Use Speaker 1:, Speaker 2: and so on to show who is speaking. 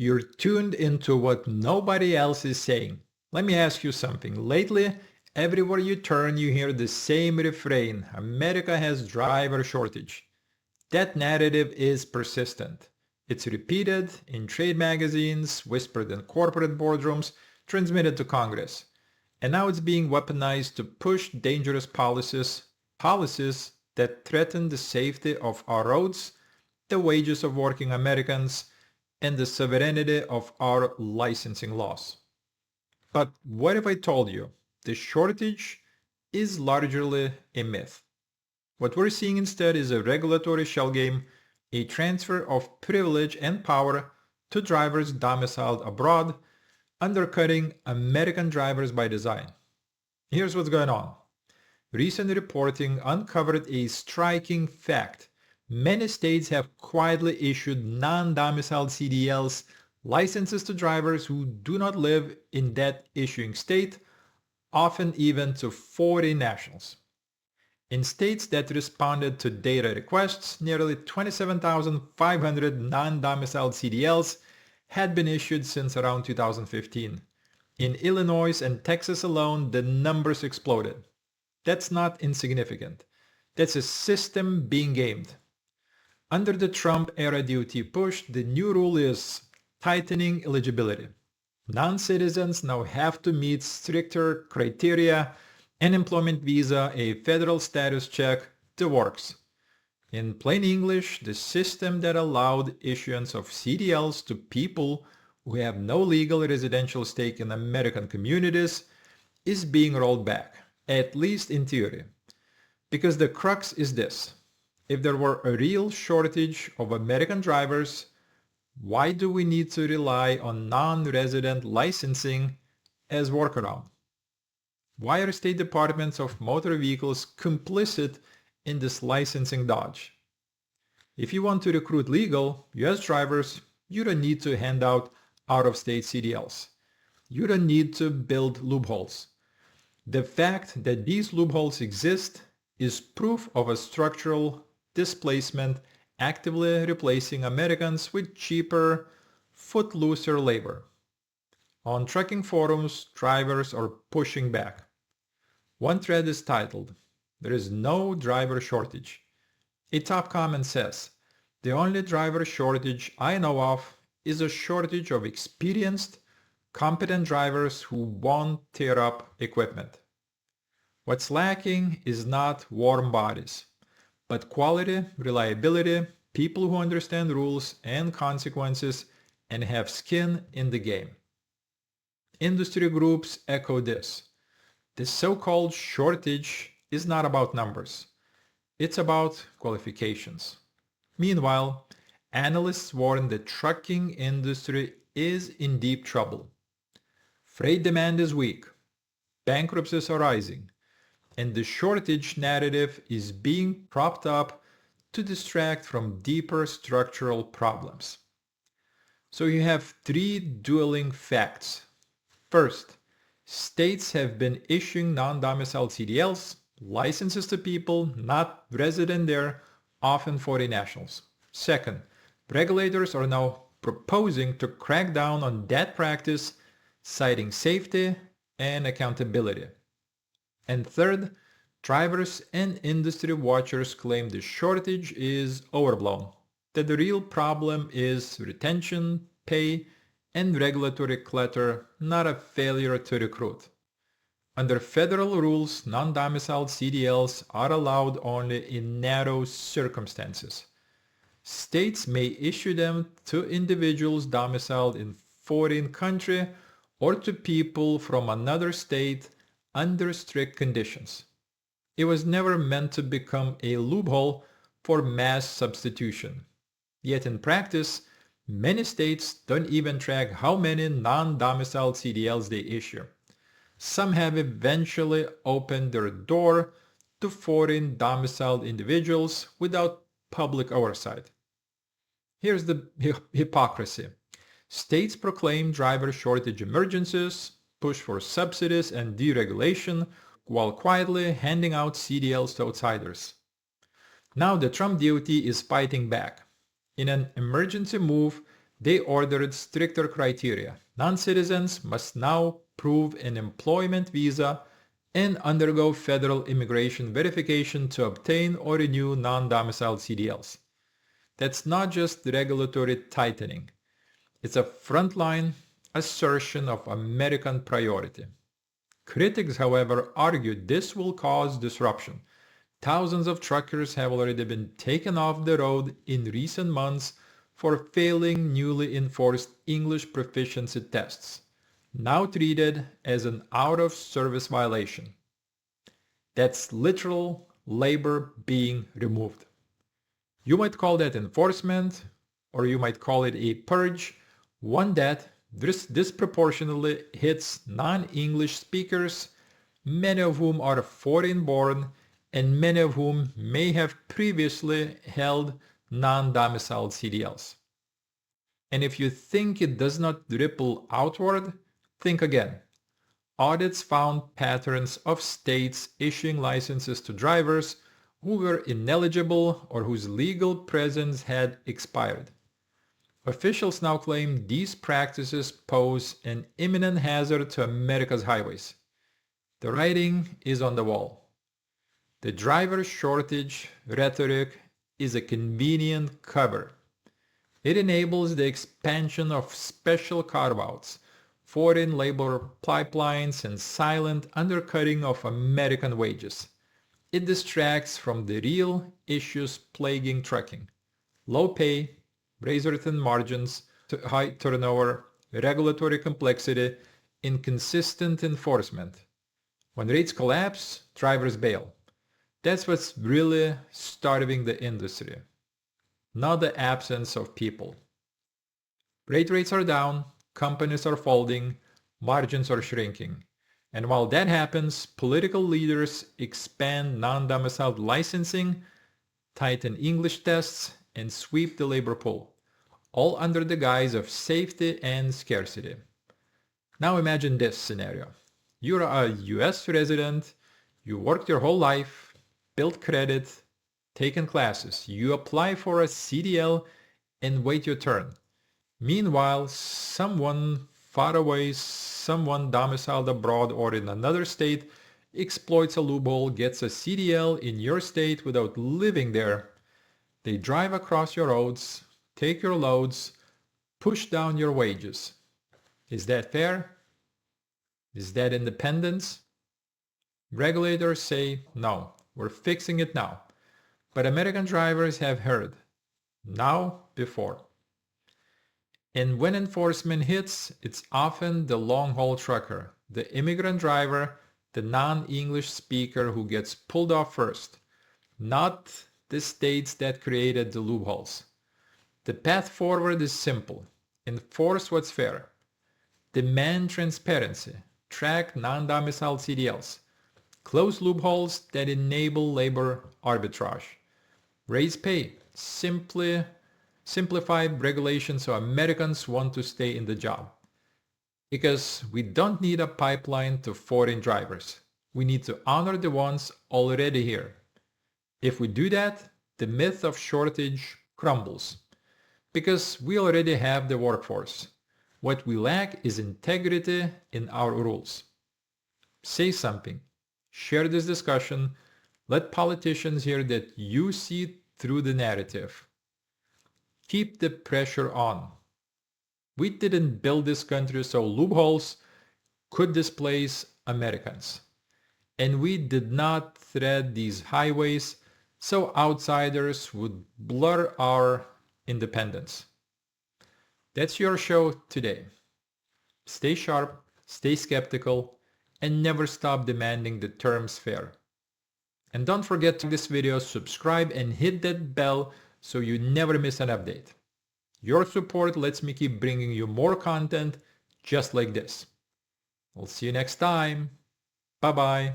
Speaker 1: You're tuned into what nobody else is saying. Let me ask you something. Lately, everywhere you turn, you hear the same refrain. America has driver shortage. That narrative is persistent. It's repeated in trade magazines, whispered in corporate boardrooms, transmitted to Congress. And now it's being weaponized to push dangerous policies that threaten the safety of our roads, the wages of working Americans, and the sovereignty of our licensing laws. But what if I told you the shortage is largely a myth? What we're seeing instead is a regulatory shell game, a transfer of privilege and power to drivers domiciled abroad, undercutting American drivers by design. Here's what's going on. Recent reporting uncovered a striking fact. Many states have quietly issued non-domiciled CDLs, licenses to drivers who do not live in that issuing state, often even to foreign nationals. In states that responded to data requests, nearly 27,500 non-domiciled CDLs had been issued since around 2015. In Illinois and Texas alone, the numbers exploded. That's not insignificant. That's a system being gamed. Under the Trump-era DOT push, the new rule is tightening eligibility. Non-citizens now have to meet stricter criteria, an employment visa, a federal status check, the works. In plain English, the system that allowed issuance of CDLs to people who have no legal residential stake in American communities is being rolled back, at least in theory. Because the crux is this. If there were a real shortage of American drivers, why do we need to rely on non-resident licensing as workaround? Why are state departments of motor vehicles complicit in this licensing dodge? If you want to recruit legal US drivers, you don't need to hand out out-of-state CDLs. You don't need to build loopholes. The fact that these loopholes exist is proof of a structural displacement actively replacing Americans with cheaper, footlooser labor. On trucking forums, drivers are pushing back. One thread is titled, "There is no driver shortage." A top comment says, "The only driver shortage I know of is a shortage of experienced, competent drivers who won't tear up equipment." What's lacking is not warm bodies, but quality, reliability, people who understand rules and consequences and have skin in the game. Industry groups echo this. The so-called shortage is not about numbers. It's about qualifications. Meanwhile, analysts warn the trucking industry is in deep trouble. Freight demand is weak, bankruptcies are rising, and the shortage narrative is being propped up to distract from deeper structural problems. So you have three dueling facts. First, states have been issuing non-domiciled CDLs, licenses to people not resident there, often foreign nationals. Second, regulators are now proposing to crack down on that practice, citing safety and accountability. And third, drivers and industry watchers claim the shortage is overblown, that the real problem is retention, pay, and regulatory clutter, not a failure to recruit. Under federal rules, non-domiciled CDLs are allowed only in narrow circumstances. States may issue them to individuals domiciled in foreign country or to people from another state under strict conditions. It was never meant to become a loophole for mass substitution. Yet in practice, many states don't even track how many non-domiciled CDLs they issue. Some have eventually opened their door to foreign domiciled individuals without public oversight. Here's the hypocrisy. States proclaim driver shortage emergencies, push for subsidies and deregulation, while quietly handing out CDLs to outsiders. Now the Trump DOT is fighting back. In an emergency move, They ordered stricter criteria. Non-citizens must now prove an employment visa and undergo federal immigration verification to obtain or renew non-domicile CDLs. That's not just regulatory tightening. It's a frontline assertion of American priority. Critics, however, argue this will cause disruption. Thousands of truckers have already been taken off the road in recent months for failing newly enforced English proficiency tests, now treated as an out-of-service violation. That's literal labor being removed. You might call that enforcement, or you might call it a purge, one that disproportionately hits non-English speakers, many of whom are foreign-born and many of whom may have previously held non-domiciled CDLs. And if you think it does not ripple outward, think again. Audits found patterns of states issuing licenses to drivers who were ineligible or whose legal presence had expired. Officials now claim these practices pose an imminent hazard to America's highways. The writing is on the wall. The driver shortage rhetoric is a convenient cover. It enables the expansion of special carve-outs, foreign labor pipelines, and silent undercutting of American wages. It distracts from the real issues plaguing trucking: low pay, razor-thin margins, high turnover, regulatory complexity, inconsistent enforcement. When rates collapse, drivers bail. That's what's really starving the industry, not the absence of people. Freight rates are down, companies are folding, margins are shrinking. And while that happens, political leaders expand non-domiciled licensing, tighten English tests, and sweep the labor pool, all under the guise of safety and scarcity. Now imagine this scenario. You're a US resident, you worked your whole life, built credit, taken classes, you apply for a CDL and wait your turn. Meanwhile, someone far away, someone domiciled abroad or in another state exploits a loophole, gets a CDL in your state without living there. They drive across your roads, take your loads, push down your wages. Is that fair? Is that independence? Regulators say, no, we're fixing it now. But American drivers have heard, now before. And when enforcement hits, it's often the long-haul trucker, the immigrant driver, the non-English speaker who gets pulled off first, not the states that created the loopholes. The path forward is simple. Enforce what's fair. Demand transparency. Track non-domiciled CDLs. Close loopholes that enable labor arbitrage. Raise pay. Simplify regulations so Americans want to stay in the job. Because we don't need a pipeline to foreign drivers. We need to honor the ones already here. If we do that, the myth of shortage crumbles. Because we already have the workforce. What we lack is integrity in our rules. Say something. Share this discussion. Let politicians hear that you see through the narrative. Keep the pressure on. We didn't build this country so loopholes could displace Americans. And we did not thread these highways so outsiders would blur our independence. That's your show today. Stay sharp, stay skeptical, and never stop demanding the terms fair. And don't forget to like this video, subscribe, and hit that bell so you never miss an update. Your support lets me keep bringing you more content just like this. I'll see you next time. Bye-bye.